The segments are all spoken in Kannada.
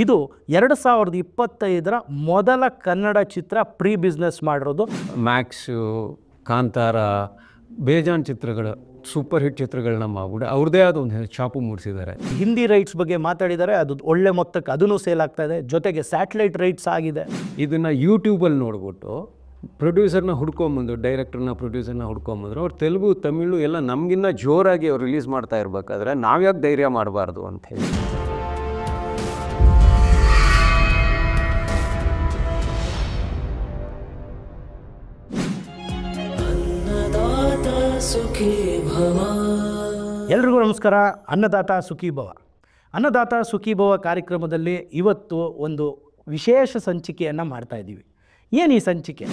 ಇದು 2025ರ ಮೊದಲ ಕನ್ನಡ ಚಿತ್ರ ಪ್ರೀ ಬಿಸ್ನೆಸ್ ಮಾಡಿರೋದು. ಮ್ಯಾಕ್ಸು, ಕಾಂತಾರ, ಬೇಜಾನ್ ಚಿತ್ರಗಳು, ಸೂಪರ್ ಹಿಟ್ ಚಿತ್ರಗಳನ್ನ ಮಾಡ್ಬಿಟ್ಟು ಅವ್ರದ್ದೇ ಆದ ಒಂದು ಛಾಪು ಮೂಡಿಸಿದ್ದಾರೆ. ಹಿಂದಿ ರೈಟ್ಸ್ ಬಗ್ಗೆ ಮಾತಾಡಿದ್ದಾರೆ, ಅದು ಒಳ್ಳೆ ಮೊತ್ತಕ್ಕೆ ಅದನ್ನು ಸೇಲ್ ಆಗ್ತಾ ಇದೆ. ಜೊತೆಗೆ ಸ್ಯಾಟಲೈಟ್ ರೈಟ್ಸ್ ಆಗಿದೆ. ಇದನ್ನು ಯೂಟ್ಯೂಬಲ್ಲಿ ನೋಡ್ಬಿಟ್ಟು ಪ್ರೊಡ್ಯೂಸರ್ನ ಹುಡ್ಕೊಂಬಂದು, ಡೈರೆಕ್ಟರ್ನ ಪ್ರೊಡ್ಯೂಸರ್ನ ಹುಡ್ಕೊಂಬಂದ್ರು. ಅವ್ರು ತೆಲುಗು, ತಮಿಳು ಎಲ್ಲ ನಮಗಿನ್ನ ಜೋರಾಗಿ ಅವ್ರು ರಿಲೀಸ್ ಮಾಡ್ತಾ ಇರಬೇಕಾದ್ರೆ ನಾವ್ಯಾಕೆ ಧೈರ್ಯ ಮಾಡಬಾರ್ದು ಅಂಥೇಳಿ. ಎಲ್ರಿಗೂ ನಮಸ್ಕಾರ. ಅನ್ನದಾತ ಸುಖೀ ಭವ. ಅನ್ನದಾತ ಸುಖೀ ಭವ ಕಾರ್ಯಕ್ರಮದಲ್ಲಿ ಇವತ್ತು ಒಂದು ವಿಶೇಷ ಸಂಚಿಕೆಯನ್ನು ಮಾಡ್ತಾ ಇದ್ದೀವಿ. ಏನು ಈ ಸಂಚಿಕೆ?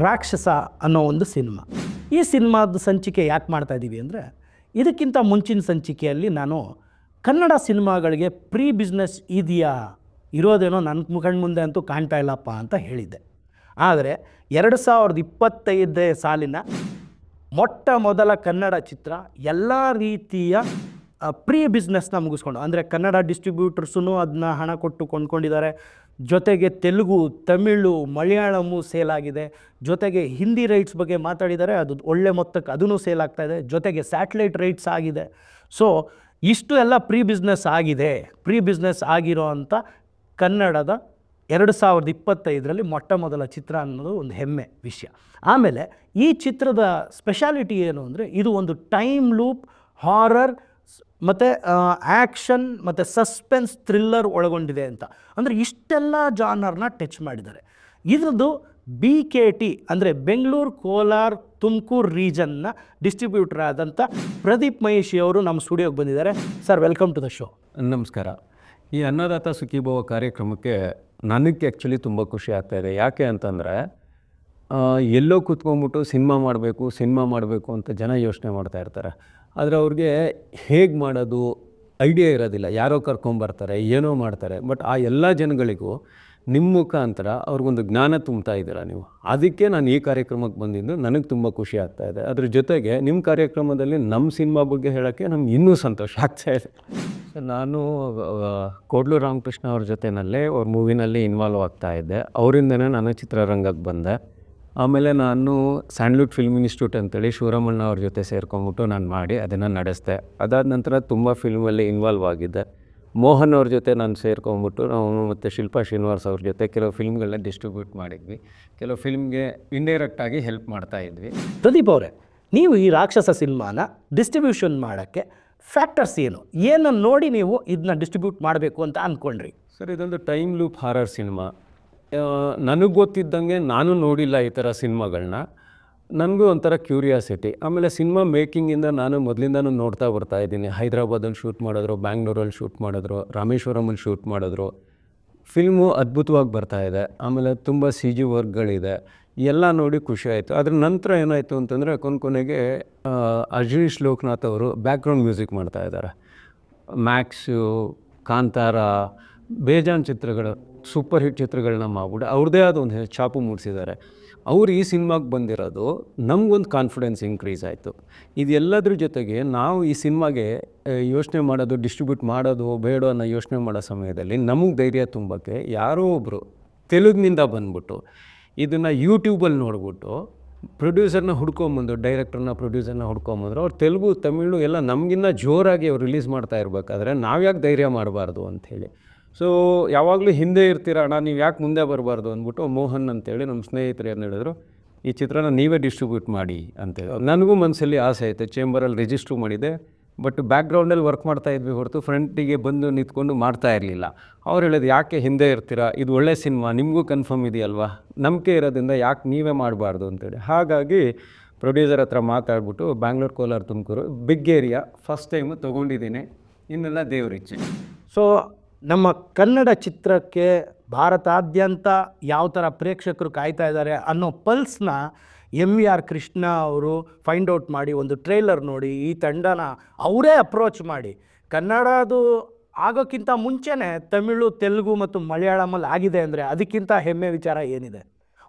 ರಾಕ್ಷಸ ಅನ್ನೋ ಒಂದು ಸಿನಿಮಾ. ಈ ಸಿನಿಮಾದ ಸಂಚಿಕೆ ಯಾಕೆ ಮಾಡ್ತಾ ಇದ್ದೀವಿ ಅಂದರೆ, ಇದಕ್ಕಿಂತ ಮುಂಚಿನ ಸಂಚಿಕೆಯಲ್ಲಿ ನಾನು ಕನ್ನಡ ಸಿನಿಮಾಗಳಿಗೆ ಪ್ರೀ ಬಿಸ್ನೆಸ್ ಇದೆಯಾ, ಇರೋದೇನೋ ನನ್ನ ಕಣ್ಮುಂದೆ ಅಂತೂ ಕಾಣ್ತಾ ಇಲ್ಲಪ್ಪ ಅಂತ ಹೇಳಿದ್ದೆ. ಆದರೆ 2025 ಸಾಲಿನ ಮೊಟ್ಟ ಮೊದಲ ಕನ್ನಡ ಚಿತ್ರ ಎಲ್ಲ ರೀತಿಯ ಪ್ರೀ ಬಿಸ್ನೆಸ್ನ ಮುಗಿಸ್ಕೊಂಡು, ಅಂದರೆ ಕನ್ನಡ ಡಿಸ್ಟ್ರಿಬ್ಯೂಟರ್ಸೂ ಅದನ್ನ ಹಣ ಕೊಟ್ಟು ಕೊಂಡ್ಕೊಂಡಿದ್ದಾರೆ. ಜೊತೆಗೆ ತೆಲುಗು, ತಮಿಳು, ಮಲಯಾಳಮು ಸೇಲ್ ಆಗಿದೆ. ಜೊತೆಗೆ ಹಿಂದಿ ರೈಟ್ಸ್ ಬಗ್ಗೆ ಮಾತಾಡಿದ್ದಾರೆ, ಅದು ಒಳ್ಳೆ ಮೊತ್ತಕ್ಕೆ ಅದನ್ನು ಸೇಲ್ ಆಗ್ತಾಯಿದೆ. ಜೊತೆಗೆ ಸ್ಯಾಟಲೈಟ್ ರೈಟ್ಸ್ ಆಗಿದೆ. ಸೊ ಇಷ್ಟು ಎಲ್ಲ ಪ್ರೀ ಬಿಸ್ನೆಸ್ ಆಗಿದೆ. ಪ್ರೀ ಬಿಸ್ನೆಸ್ ಆಗಿರೋ ಅಂಥ ಕನ್ನಡದ 2025ರಲ್ಲಿ ಮೊಟ್ಟ ಮೊದಲ ಚಿತ್ರ ಅನ್ನೋದು ಒಂದು ಹೆಮ್ಮೆ ವಿಷಯ. ಆಮೇಲೆ ಈ ಚಿತ್ರದ ಸ್ಪೆಷಾಲಿಟಿ ಏನು ಅಂದರೆ, ಇದು ಒಂದು ಟೈಮ್ ಲೂಪ್, ಹಾರರ್ ಮತ್ತು ಆ್ಯಕ್ಷನ್ ಮತ್ತು ಸಸ್ಪೆನ್ಸ್ ಥ್ರಿಲ್ಲರ್ ಒಳಗೊಂಡಿದೆ ಅಂತ. ಅಂದರೆ ಇಷ್ಟೆಲ್ಲ ಜಾನರ್ನ ಟಚ್ ಮಾಡಿದ್ದಾರೆ. ಇದ್ರದ್ದು BKT ಅಂದರೆ ಬೆಂಗಳೂರು, ಕೋಲಾರ, ತುಮಕೂರು ರೀಜನ್ನ ಡಿಸ್ಟ್ರಿಬ್ಯೂಟರ್ ಆದಂಥ ಪ್ರದೀಪ್ ಮಹೇಶಿ ಅವರು ನಮ್ಮ ಸ್ಟುಡಿಯೋಗೆ ಬಂದಿದ್ದಾರೆ. Sir, welcome to the show. ನಮಸ್ಕಾರ. ಈ ಅನ್ನದಾತ ಸುಖೀಭವ ಕಾರ್ಯಕ್ರಮಕ್ಕೆ ನನಗೆ ಆ್ಯಕ್ಚುಲಿ ತುಂಬ ಖುಷಿ ಆಗ್ತಾಯಿದೆ. ಯಾಕೆ ಅಂತಂದರೆ, ಎಲ್ಲೋ ಕೂತ್ಕೊಂಡ್ಬಿಟ್ಟು ಸಿನಿಮಾ ಮಾಡಬೇಕು ಅಂತ ಜನ ಯೋಚನೆ ಮಾಡ್ತಾ ಇರ್ತಾರೆ. ಆದರೆ ಅವ್ರಿಗೆ ಹೇಗೆ ಮಾಡೋದು ಐಡಿಯಾ ಇರೋದಿಲ್ಲ. ಯಾರೋ ಕರ್ಕೊಂಬರ್ತಾರೆ, ಏನೋ ಮಾಡ್ತಾರೆ. ಬಟ್ ಆ ಎಲ್ಲ ಜನಗಳಿಗೂ ನಿಮ್ಮ ಮುಖಾಂತರ ಅವ್ರಿಗೊಂದು ಜ್ಞಾನ ತುಂಬ್ತಾ ಇದ್ದೀರಾ ನೀವು. ಅದಕ್ಕೆ ನಾನು ಈ ಕಾರ್ಯಕ್ರಮಕ್ಕೆ ಬಂದಿದ್ದು ನನಗೆ ತುಂಬ ಖುಷಿ ಆಗ್ತಾಯಿದೆ. ಅದ್ರ ಜೊತೆಗೆ ನಿಮ್ಮ ಕಾರ್ಯಕ್ರಮದಲ್ಲಿ ನಮ್ಮ ಸಿನಿಮಾ ಬಗ್ಗೆ ಹೇಳೋಕ್ಕೆ ನಮ್ಗೆ ಇನ್ನೂ ಸಂತೋಷ ಆಗ್ತಾಯಿದೆ. ನಾನು ಕೋಡ್ಲು ರಾಮಕೃಷ್ಣ ಅವ್ರ ಜೊತೆಯಲ್ಲೇ ಅವ್ರ ಮೂವಿನಲ್ಲಿ ಇನ್ವಾಲ್ವ್ ಆಗ್ತಾಯಿದ್ದೆ. ಅವರಿಂದನೇ ನಾನು ಚಿತ್ರರಂಗಕ್ಕೆ ಬಂದೆ. ಆಮೇಲೆ ನಾನು ಸ್ಯಾಂಡ್ಲ್ವುಡ್ ಫಿಲ್ಮ್ ಇನ್ಸ್ಟಿಟ್ಯೂಟ್ ಅಂತೇಳಿ ಶಿವರಾಮಣ್ಣ ಅವ್ರ ಜೊತೆ ಸೇರ್ಕೊಂಡ್ಬಿಟ್ಟು ನಾನು ಮಾಡಿ ಅದನ್ನು ನಡೆಸಿದೆ. ಅದಾದ ನಂತರ ತುಂಬ ಫಿಲ್ಮಲ್ಲಿ ಇನ್ವಾಲ್ವ್ ಆಗಿದ್ದೆ. ಮೋಹನ್ ಅವ್ರ ಜೊತೆ ನಾನು ಸೇರ್ಕೊಂಡ್ಬಿಟ್ಟು ನಾವು ಮತ್ತು ಶಿಲ್ಪಾ ಶ್ರೀನಿವಾಸ್ ಅವ್ರ ಜೊತೆ ಕೆಲವು ಫಿಲ್ಮ್ಗಳನ್ನ ಡಿಸ್ಟ್ರಿಬ್ಯೂಟ್ ಮಾಡಿದ್ವಿ. ಕೆಲವು ಫಿಲ್ಮ್ಗೆ ಇಂಡೈರೆಕ್ಟಾಗಿ ಹೆಲ್ಪ್ ಮಾಡ್ತಾಯಿದ್ವಿ. ಪ್ರದೀಪ್ ಅವರೇ, ನೀವು ಈ ರಾಕ್ಷಸ ಸಿನಿಮಾನ ಡಿಸ್ಟ್ರಿಬ್ಯೂಷನ್ ಮಾಡೋಕ್ಕೆ ಫ್ಯಾಕ್ಟರ್ಸ್ ಏನನ್ನು ನೋಡಿ ನೀವು ಇದನ್ನ ಡಿಸ್ಟ್ರಿಬ್ಯೂಟ್ ಮಾಡಬೇಕು ಅಂತ ಅಂದ್ಕೊಂಡ್ರಿ? ಸರ್, ಇದೊಂದು ಟೈಮ್ ಲೂಪ್ ಹಾರರ್ ಸಿನಿಮಾ. ನನಗೆ ಗೊತ್ತಿದ್ದಂಗೆ ನಾನು ನೋಡಿಲ್ಲ ಈ ಥರ ಸಿನಿಮಾಗಳನ್ನ. ನನಗೂ ಒಂಥರ ಕ್ಯೂರಿಯಾಸಿಟಿ. ಆಮೇಲೆ ಸಿನಿಮಾ ಮೇಕಿಂಗಿಂದ ನಾನು ಮೊದಲಿಂದನೂ ನೋಡ್ತಾ ಬರ್ತಾಯಿದ್ದೀನಿ. ಹೈದ್ರಾಬಾದಲ್ಲಿ ಶೂಟ್ ಮಾಡಿದ್ರು, ಬ್ಯಾಂಗ್ಳೂರಲ್ಲಿ ಶೂಟ್ ಮಾಡಿದ್ರು, ರಾಮೇಶ್ವರಮಲ್ಲಿ ಶೂಟ್ ಮಾಡಿದ್ರು. ಫಿಲ್ಮು ಅದ್ಭುತವಾಗಿ ಬರ್ತಾಯಿದೆ. ಆಮೇಲೆ ತುಂಬ CG ವರ್ಕ್ಗಳಿದೆ. ಎಲ್ಲ ನೋಡಿ ಖುಷಿ ಆಯಿತು. ಅದ್ರ ನಂತರ ಏನಾಯಿತು ಅಂತಂದರೆ, ಕೊನೆಗೆ ಅಜನೀಶ್ ಲೋಕನಾಥ್ ಅವರು ಬ್ಯಾಕ್ಗ್ರೌಂಡ್ ಮ್ಯೂಸಿಕ್ ಮಾಡ್ತಾಯಿದ್ದಾರೆ. ಮ್ಯಾಕ್ಸು, ಕಾಂತಾರ, ಬೇಜಾನ್ ಚಿತ್ರಗಳು, ಸೂಪರ್ ಹಿಟ್ ಚಿತ್ರಗಳನ್ನ ಮಾಡ್ಬಿಟ್ಟು ಅವ್ರದ್ದೇ ಆದ ಒಂದು ಛಾಪು ಮೂಡಿಸಿದ್ದಾರೆ. ಅವ್ರು ಈ ಸಿನಿಮಾಗೆ ಬಂದಿರೋದು ನಮಗೊಂದು ಕಾನ್ಫಿಡೆನ್ಸ್ ಇನ್ಕ್ರೀಸ್ ಆಯಿತು. ಇದೆಲ್ಲದ್ರ ಜೊತೆಗೆ ನಾವು ಈ ಸಿನಿಮಾಗೆ ಯೋಚನೆ ಮಾಡೋದು, ಡಿಸ್ಟ್ರಿಬ್ಯೂಟ್ ಮಾಡೋದು ಬೇಡ ಅನ್ನೋ ಯೋಚನೆ ಮಾಡೋ ಸಮಯದಲ್ಲಿ ನಮಗೆ ಧೈರ್ಯ ತುಂಬೋಕ್ಕೆ ಯಾರೋ ಒಬ್ಬರು ತೆಲುಗಿನಿಂದ ಬಂದ್ಬಿಟ್ಟು ಇದನ್ನು ಯೂಟ್ಯೂಬಲ್ಲಿ ನೋಡ್ಬಿಟ್ಟು ಪ್ರೊಡ್ಯೂಸರ್ನ ಹುಡ್ಕೊಂಬಂದು, ಡೈರೆಕ್ಟರ್ನ ಪ್ರೊಡ್ಯೂಸರ್ನ ಹುಡ್ಕೊಂಬಂದ್ರು. ಅವ್ರು ತೆಲುಗು, ತಮಿಳು ಎಲ್ಲ ನಮಗಿನ್ನ ಜೋರಾಗಿ ಅವ್ರು ರಿಲೀಸ್ ಮಾಡ್ತಾ ಇರಬೇಕಾದ್ರೆ ನಾವ್ಯಾಕೆ ಧೈರ್ಯ ಮಾಡಬಾರ್ದು ಅಂಥೇಳಿ. ಸೊ ಯಾವಾಗಲೂ ಹಿಂದೆ ಇರ್ತೀರ ಅಣ್ಣ, ನೀವು ಯಾಕೆ ಮುಂದೆ ಬರಬಾರ್ದು ಅಂದ್ಬಿಟ್ಟು ಮೋಹನ್ ಅಂತೇಳಿ ನಮ್ಮ ಸ್ನೇಹಿತರು ಏನು ಹೇಳಿದ್ರು, ಈ ಚಿತ್ರನ ನೀವೇ ಡಿಸ್ಟ್ರಿಬ್ಯೂಟ್ ಮಾಡಿ ಅಂತೇಳಿ. ನನಗೂ ಮನಸ್ಸಲ್ಲಿ ಆಸೆ ಆಯಿತು. ಚೇಂಬರಲ್ಲಿ ರಿಜಿಸ್ಟ್ರು ಮಾಡಿದೆ. ಬಟ್ ಬ್ಯಾಕ್ಗ್ರೌಂಡಲ್ಲಿ ವರ್ಕ್ ಮಾಡ್ತಾಯಿದ್ವಿ ಹೊರತು ಫ್ರಂಟಿಗೆ ಬಂದು ನಿಂತ್ಕೊಂಡು ಮಾಡ್ತಾ ಇರಲಿಲ್ಲ. ಅವ್ರು ಹೇಳಿದ್ರು, ಯಾಕೆ ಹಿಂದೆ ಇರ್ತೀರಾ, ಇದು ಒಳ್ಳೆ ಸಿನಿಮಾ, ನಿಮಗೂ ಕನ್ಫರ್ಮ್ ಇದೆಯಲ್ವಾ, ನಂಬಿಕೆ ಇರೋದ್ರಿಂದ ಯಾಕೆ ನೀವೇ ಮಾಡಬಾರ್ದು ಅಂತೇಳಿ. ಹಾಗಾಗಿ ಪ್ರೊಡ್ಯೂಸರ್ ಹತ್ರ ಮಾತಾಡ್ಬಿಟ್ಟು Bangalore, Kolar, Tumakuru big area first time ತೊಗೊಂಡಿದ್ದೀನಿ. ಇನ್ನೆಲ್ಲ ದೇವರಿಚ್ಛೆ. ಸೊ ನಮ್ಮ ಕನ್ನಡ ಚಿತ್ರಕ್ಕೆ ಭಾರತಾದ್ಯಂತ ಯಾವ ಥರ ಪ್ರೇಕ್ಷಕರು ಕಾಯ್ತಾ ಇದ್ದಾರೆ ಅನ್ನೋ ಪಲ್ಸ್ನ MVR ಕೃಷ್ಣ ಅವರು ಫೈಂಡ್ ಔಟ್ ಮಾಡಿ, ಒಂದು ಟ್ರೈಲರ್ ನೋಡಿ ಈ ತಂಡನ ಅವರೇ ಅಪ್ರೋಚ್ ಮಾಡಿ, ಕನ್ನಡದು ಆಗೋಕ್ಕಿಂತ ಮುಂಚೆನೇ ತಮಿಳು, ತೆಲುಗು ಮತ್ತು ಮಲಯಾಳಮಲ್ಲಿ ಆಗಿದೆ ಅಂದರೆ ಅದಕ್ಕಿಂತ ಹೆಮ್ಮೆ ವಿಚಾರ ಏನಿದೆ?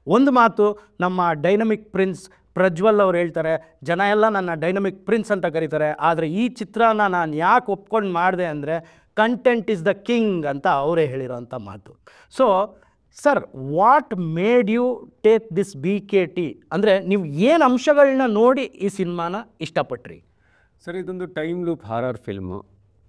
ಒಂದು ಮಾತು ನಮ್ಮ ಡೈನಮಿಕ್ ಪ್ರಿನ್ಸ್ ಪ್ರಜ್ವಲ್ ಅವ್ರು ಹೇಳ್ತಾರೆ, ಜನ ಎಲ್ಲ ನನ್ನ ಡೈನಮಿಕ್ ಪ್ರಿನ್ಸ್ ಅಂತ ಕರೀತಾರೆ. ಆದರೆ ಈ ಚಿತ್ರನ ನಾನು ಯಾಕೆ ಒಪ್ಕೊಂಡು ಮಾಡಿದೆ ಅಂದರೆ, ಕಂಟೆಂಟ್ ಇಸ್ ದ ಕಿಂಗ್ ಅಂತ ಅವರೇ ಹೇಳಿರೋಂಥ ಮಾತು. So sir, what made you take this BKT? ಅಂದರೆ ನೀವು ಏನು ಅಂಶಗಳನ್ನ ನೋಡಿ ಈ ಸಿನಿಮಾನ ಇಷ್ಟಪಟ್ರಿ? ಸರ್, ಇದೊಂದು time loop horror film.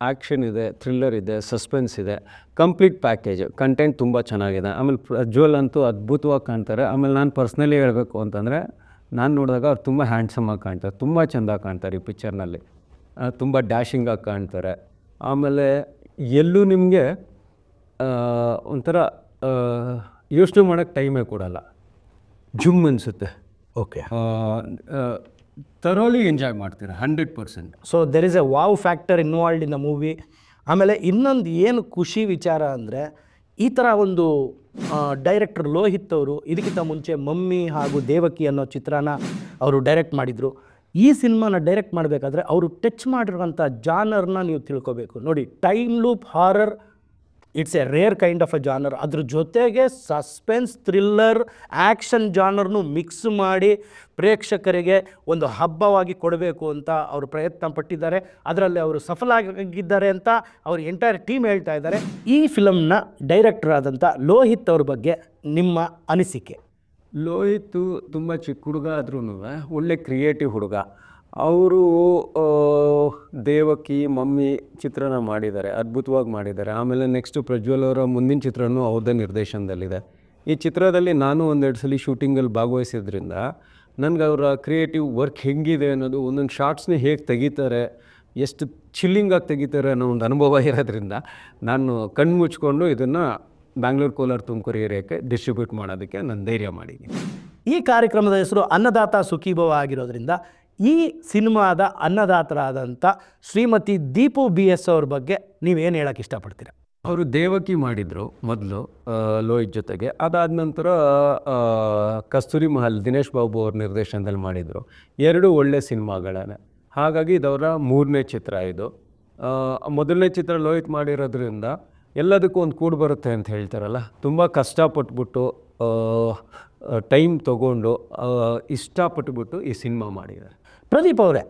Action ಇದೆ, ಥ್ರಿಲ್ಲರ್ ಇದೆ, ಸಸ್ಪೆನ್ಸ್ ಇದೆ, ಕಂಪ್ಲೀಟ್ ಪ್ಯಾಕೇಜ್. ಕಂಟೆಂಟ್ ತುಂಬ ಚೆನ್ನಾಗಿದೆ. ಆಮೇಲೆ ಪ್ರಜ್ವಲ್ ಅಂತೂ ಅದ್ಭುತವಾಗಿ ಕಾಣ್ತಾರೆ. ಆಮೇಲೆ ನಾನು ಪರ್ಸ್ನಲಿ ಹೇಳಬೇಕು ಅಂತಂದರೆ, ನಾನು ನೋಡಿದಾಗ ಅವ್ರು ತುಂಬ ಹ್ಯಾಂಡ್ಸಮಾಗಿ ಕಾಣ್ತಾರೆ, ತುಂಬ ಚೆಂದ ಕಾಣ್ತಾರೆ ಈ ಪಿಕ್ಚರ್ನಲ್ಲಿ. ತುಂಬ ಡ್ಯಾಶಿಂಗಾಗಿ ಕಾಣ್ತಾರೆ. ಆಮೇಲೆ ಎಲ್ಲೂ ನಿಮಗೆ ಒಂಥರ ಯೋಚನೆ ಮಾಡೋಕ್ಕೆ ಟೈಮೇ ಕೊಡಲ್ಲ, ಜುಮ್ ಅನಿಸುತ್ತೆ. ಓಕೆ, ಥರೋಲಿ ಎಂಜಾಯ್ ಮಾಡ್ತೀರಾ 100%. So there is A wow factor involved in the movie. ಆಮೇಲೆ ಇನ್ನೊಂದು ಏನು ಖುಷಿ ವಿಚಾರ ಅಂದರೆ, ಈ ಥರ ಒಂದು ಡೈರೆಕ್ಟರ್ ಲೋಹಿತ್ ಅವರು ಇದಕ್ಕಿಂತ ಮುಂಚೆ ಮಮ್ಮಿ ಹಾಗೂ ದೇವಕಿ ಅನ್ನೋ ಚಿತ್ರನ ಅವರು ಡೈರೆಕ್ಟ್ ಮಾಡಿದರು. ಈ ಸಿನಿಮಾನ ಡೈರೆಕ್ಟ್ ಮಾಡಬೇಕಾದ್ರೆ ಅವರು ಟಚ್ ಮಾಡಿರೋಂಥ ಜಾನರ್ನ ನೀವು ತಿಳ್ಕೊಬೇಕು. ನೋಡಿ, time loop horror, it's a rare kind of a genre. ಅದ್ರ ಜೊತೆಗೆ ಸಸ್ಪೆನ್ಸ್, ಥ್ರಿಲ್ಲರ್, ಆ್ಯಕ್ಷನ್ ಜಾನರ್ನು ಮಿಕ್ಸ್ ಮಾಡಿ ಪ್ರೇಕ್ಷಕರಿಗೆ ಒಂದು ಹಬ್ಬವಾಗಿ ಕೊಡಬೇಕು ಅಂತ ಅವರು ಪ್ರಯತ್ನ ಪಟ್ಟಿದ್ದಾರೆ. ಅದರಲ್ಲಿ ಅವರು ಸಫಲ ಆಗಿದ್ದಾರೆ ಅಂತ ಅವ್ರ ಎಂಟೈರ್ ಟೀಮ್ ಹೇಳ್ತಾ ಇದ್ದಾರೆ. ಈ ಫಿಲಮ್ನ ಡೈರೆಕ್ಟರ್ ಆದಂಥ ಲೋಹಿತ್ ಅವ್ರ ಬಗ್ಗೆ ನಿಮ್ಮ ಅನಿಸಿಕೆ? ಲೋಹಿತ್ ತುಂಬ ಚಿಕ್ಕ ಹುಡುಗ ಆದ್ರೂ ಒಳ್ಳೆ ಕ್ರಿಯೇಟಿವ್ ಹುಡುಗ. ಅವರು ದೇವಕಿ, ಮಮ್ಮಿ ಚಿತ್ರನ ಮಾಡಿದ್ದಾರೆ, ಅದ್ಭುತವಾಗಿ ಮಾಡಿದ್ದಾರೆ. ಆಮೇಲೆ ನೆಕ್ಸ್ಟು ಪ್ರಜ್ವಲ್ ಅವರ ಮುಂದಿನ ಚಿತ್ರನೂ ಅವ್ರದ್ದೇ ನಿರ್ದೇಶನದಲ್ಲಿದೆ. ಈ ಚಿತ್ರದಲ್ಲಿ ನಾನು ಒಂದೆರಡು ಸಲ ಶೂಟಿಂಗಲ್ಲಿ ಭಾಗವಹಿಸಿದ್ರಿಂದ ನನಗೆ ಅವರ ಕ್ರಿಯೇಟಿವ್ ವರ್ಕ್ ಹೆಂಗಿದೆ ಅನ್ನೋದು, ಒಂದೊಂದು ಶಾರ್ಟ್ಸ್ನ ಹೇಗೆ ತೆಗಿತಾರೆ, ಎಷ್ಟು ಚಿಲ್ಲಿಂಗಾಗಿ ತೆಗಿತಾರೆ ಅನ್ನೋ ಒಂದು ಅನುಭವ ಇರೋದ್ರಿಂದ ನಾನು ಕಣ್ಣು ಮುಚ್ಕೊಂಡು ಇದನ್ನು ಬ್ಯಾಂಗ್ಳೂರು, ಕೋಲಾರ, ತುಮಕೂರು ಏರಿಯಾಕ್ಕೆ ಡಿಸ್ಟ್ರಿಬ್ಯೂಟ್ ಮಾಡೋದಕ್ಕೆ ನಾನು ಧೈರ್ಯ ಮಾಡಿದ್ದೀನಿ. ಈ ಕಾರ್ಯಕ್ರಮದ ಹೆಸರು ಅನ್ನದಾತ ಸುಖೀಭವ ಆಗಿರೋದ್ರಿಂದ ಈ ಸಿನಿಮಾದ ಅನ್ನದಾತರಾದಂಥ ಶ್ರೀಮತಿ ದೀಪು BS ಅವ್ರ ಬಗ್ಗೆ ನೀವೇನು ಹೇಳೋಕ್ಕೆ ಇಷ್ಟಪಡ್ತೀರಾ? ಅವರು ದೇವಕಿ ಮಾಡಿದರು ಮೊದಲು ಲೋಹಿತ್ ಜೊತೆಗೆ. ಅದಾದ ನಂತರ ಕಸ್ತೂರಿ ಮಹಲ್ ದಿನೇಶ್ ಬಾಬು ಅವ್ರ ನಿರ್ದೇಶನದಲ್ಲಿ ಮಾಡಿದರು. ಎರಡೂ ಒಳ್ಳೆ ಸಿನಿಮಾಗಳೇ. ಹಾಗಾಗಿ ಇದವರ 3ನೇ ಚಿತ್ರ ಇದು. ಮೊದಲನೇ ಚಿತ್ರ ಲೋಹಿತ್ ಮಾಡಿರೋದ್ರಿಂದ ಎಲ್ಲದಕ್ಕೂ ಒಂದು ಕೂಡು ಬರುತ್ತೆ ಅಂತ ಹೇಳ್ತಾರಲ್ಲ, ತುಂಬ ಕಷ್ಟಪಟ್ಬಿಟ್ಟು ಟೈಮ್ ತೊಗೊಂಡು ಇಷ್ಟಪಟ್ಟುಬಿಟ್ಟು ಈ ಸಿನಿಮಾ ಮಾಡಿದ್ದಾರೆ. ಪ್ರದೀಪ್ ಅವರೇ,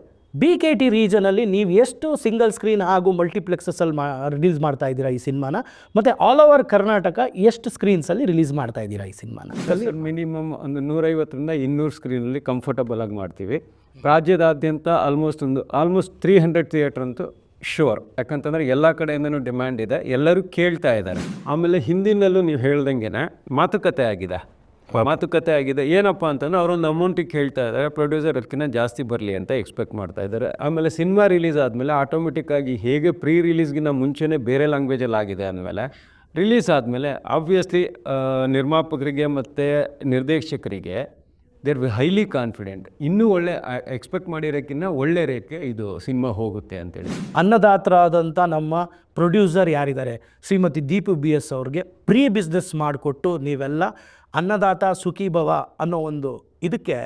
BKT ರೀಜನಲ್ಲಿ ನೀವು ಎಷ್ಟು ಸಿಂಗಲ್ ಸ್ಕ್ರೀನ್ ಹಾಗೂ ಮಲ್ಟಿಪ್ಲೆಕ್ಸಸ್ಸಲ್ಲಿ ರಿಲೀಸ್ ಮಾಡ್ತಾ ಇದ್ದೀರಾ ಈ ಸಿನಿಮಾನ? ಮತ್ತು ಆಲ್ ಓವರ್ ಕರ್ನಾಟಕ ಎಷ್ಟು ಸ್ಕ್ರೀನ್ಸಲ್ಲಿ ರಿಲೀಸ್ ಮಾಡ್ತಾ ಇದ್ದೀರಾ ಈ ಸಿನಿಮಾನ? ಮಿನಿಮಮ್ ಒಂದು 150ರಿಂದ 200 ಸ್ಕ್ರೀನಲ್ಲಿ ಕಂಫರ್ಟಬಲ್ ಆಗಿ ಮಾಡ್ತೀವಿ. ರಾಜ್ಯದಾದ್ಯಂತ ಆಲ್ಮೋಸ್ಟ್ 300 ಥಿಯೇಟ್ರ್ ಅಂತೂ ಶ್ಯೂರ್. ಯಾಕಂತಂದರೆ ಎಲ್ಲ ಕಡೆಯಿಂದನೂ ಡಿಮ್ಯಾಂಡ್ ಇದೆ, ಎಲ್ಲರೂ ಕೇಳ್ತಾ ಇದ್ದಾರೆ. ಆಮೇಲೆ ಹಿಂದಿನಲ್ಲೂ ನೀವು ಹೇಳ್ದಂಗೆ ಮಾತುಕತೆ ಆಗಿದೆ. ಏನಪ್ಪ ಅಂತಂದ್ರೆ ಅವರೊಂದು ಅಮೌಂಟಿಗೆ ಹೇಳ್ತಾ ಇದ್ದಾರೆ, ಪ್ರೊಡ್ಯೂಸರ್ ಅದಕ್ಕಿಂತ ಜಾಸ್ತಿ ಬರಲಿ ಅಂತ ಎಕ್ಸ್ಪೆಕ್ಟ್ ಮಾಡ್ತಾ ಇದ್ದಾರೆ. ಆಮೇಲೆ ಸಿನಿಮಾ ರಿಲೀಸ್ ಆದಮೇಲೆ ಆಟೋಮೆಟಿಕ್ಕಾಗಿ ಹೇಗೆ ಪ್ರೀ ರಿಲೀಸ್ಗಿಂತ ಮುಂಚೆನೇ ಬೇರೆ ಲ್ಯಾಂಗ್ವೇಜಲ್ಲಿ ಆಗಿದೆ ಅಂದಮೇಲೆ, ರಿಲೀಸ್ ಆದಮೇಲೆ ಆಬ್ವಿಯಸ್ಲಿ ನಿರ್ಮಾಪಕರಿಗೆ ಮತ್ತು ನಿರ್ದೇಶಕರಿಗೆ ದೇರ್ ಹೈಲಿ ಕಾನ್ಫಿಡೆಂಟ್, ಇನ್ನೂ ಒಳ್ಳೆ ಎಕ್ಸ್ಪೆಕ್ಟ್ ಮಾಡಿರೋಕ್ಕಿಂತ ಒಳ್ಳೆ ರೇಟ್ಗೆ ಇದು ಸಿನಿಮಾ ಹೋಗುತ್ತೆ ಅಂತೇಳಿ. ಅನ್ನದಾತರಾದಂಥ ನಮ್ಮ ಪ್ರೊಡ್ಯೂಸರ್ ಯಾರಿದ್ದಾರೆ ಶ್ರೀಮತಿ ದೀಪು BS ಅವ್ರಿಗೆ ಪ್ರೀ ಬಿಸ್ನೆಸ್ ಮಾಡಿಕೊಟ್ಟು ನೀವೆಲ್ಲ ಅನ್ನದಾತ ಸುಖೀಭವ ಅನ್ನೋ ಒಂದು ಇದಕ್ಕೆ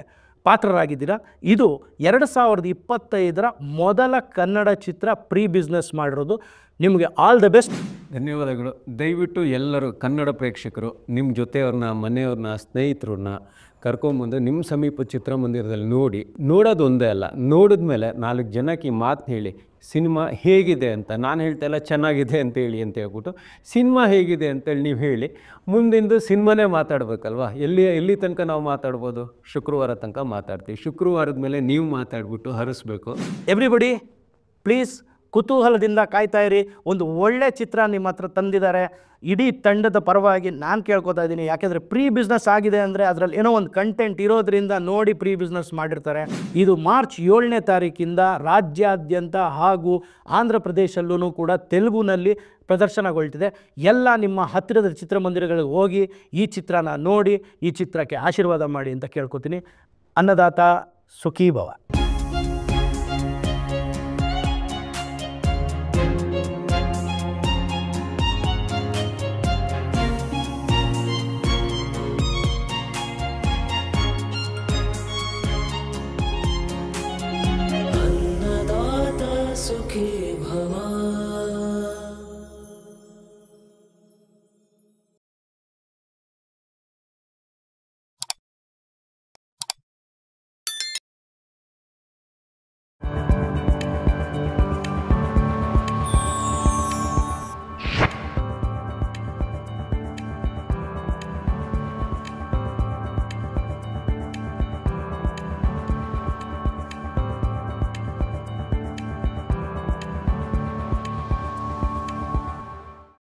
ಪಾತ್ರರಾಗಿದ್ದೀರಾ. ಇದು 2025ರ ಮೊದಲ ಕನ್ನಡ ಚಿತ್ರ ಪ್ರೀ ಬಿಸ್ನೆಸ್ ಮಾಡಿರೋದು. ನಿಮಗೆ ಆಲ್ ದ ಬೆಸ್ಟ್. ಧನ್ಯವಾದಗಳು. ದಯವಿಟ್ಟು ಎಲ್ಲರೂ ಕನ್ನಡ ಪ್ರೇಕ್ಷಕರು ನಿಮ್ಮ ಜೊತೆಯವ್ರನ್ನ, ಮನೆಯವ್ರನ್ನ, ಸ್ನೇಹಿತರನ್ನ ಕರ್ಕೊಂಬಂದು ನಿಮ್ಮ ಸಮೀಪ ಚಿತ್ರಮಂದಿರದಲ್ಲಿ ನೋಡೋದು ಒಂದೇ ಅಲ್ಲ, ನೋಡಿದ್ಮೇಲೆ 4 ಜನಕ್ಕೆ ಈ ಮಾತು ಹೇಳಿ ಸಿನಿಮಾ ಹೇಗಿದೆ ಅಂತ. ನಾನು ಹೇಳ್ತಾ ಇಲ್ಲ ಚೆನ್ನಾಗಿದೆ ಅಂತೇಳಿ ಅಂತ ಹೇಳ್ಬಿಟ್ಟು ಸಿನಿಮಾ ಹೇಗಿದೆ ಅಂತೇಳಿ ನೀವು ಹೇಳಿ. ಮುಂದಿಂದು ಸಿನಿಮಾನೇ ಮಾತಾಡಬೇಕಲ್ವ, ಎಲ್ಲಿ ತನಕ ನಾವು ಮಾತಾಡ್ಬೋದು? ಶುಕ್ರವಾರ ತನಕ ಮಾತಾಡ್ತೀವಿ. ಶುಕ್ರವಾರದ ಮೇಲೆ ನೀವು ಮಾತಾಡ್ಬಿಟ್ಟು ಹರಿಸ್ಬೇಕು. ಎವ್ರಿಬಡಿ ಪ್ಲೀಸ್ ಕುತೂಹಲದಿಂದ ಕಾಯ್ತಾ ಇರಿ. ಒಂದು ಒಳ್ಳೆ ಚಿತ್ರ ನಿಮ್ಮ ಹತ್ರ ತಂದಿದ್ದಾರೆ. ಇಡೀ ತಂಡದ ಪರವಾಗಿ ನಾನು ಕೇಳ್ಕೊತಾ ಇದ್ದೀನಿ, ಯಾಕೆಂದರೆ ಪ್ರೀ ಬಿಸ್ನೆಸ್ ಆಗಿದೆ ಅಂದರೆ ಅದರಲ್ಲಿ ಏನೋ ಒಂದು ಕಂಟೆಂಟ್ ಇರೋದ್ರಿಂದ ನೋಡಿ ಪ್ರೀ ಬಿಸ್ನೆಸ್ ಮಾಡಿರ್ತಾರೆ. ಇದು ಮಾರ್ಚ್ 7ನೇ ತಾರೀಕಿಂದ ರಾಜ್ಯಾದ್ಯಂತ ಹಾಗೂ ಆಂಧ್ರ ಪ್ರದೇಶಲ್ಲೂ ಕೂಡ ತೆಲುಗುನಲ್ಲಿ ಪ್ರದರ್ಶನಗೊಳ್ತಿದೆ. ಎಲ್ಲ ನಿಮ್ಮ ಹತ್ತಿರದ ಚಿತ್ರಮಂದಿರಗಳಿಗೆ ಹೋಗಿ ಈ ಚಿತ್ರನ ನೋಡಿ ಈ ಚಿತ್ರಕ್ಕೆ ಆಶೀರ್ವಾದ ಮಾಡಿ ಅಂತ ಕೇಳ್ಕೊತೀನಿ. ಅನ್ನದಾತ ಸುಖೀಭವ.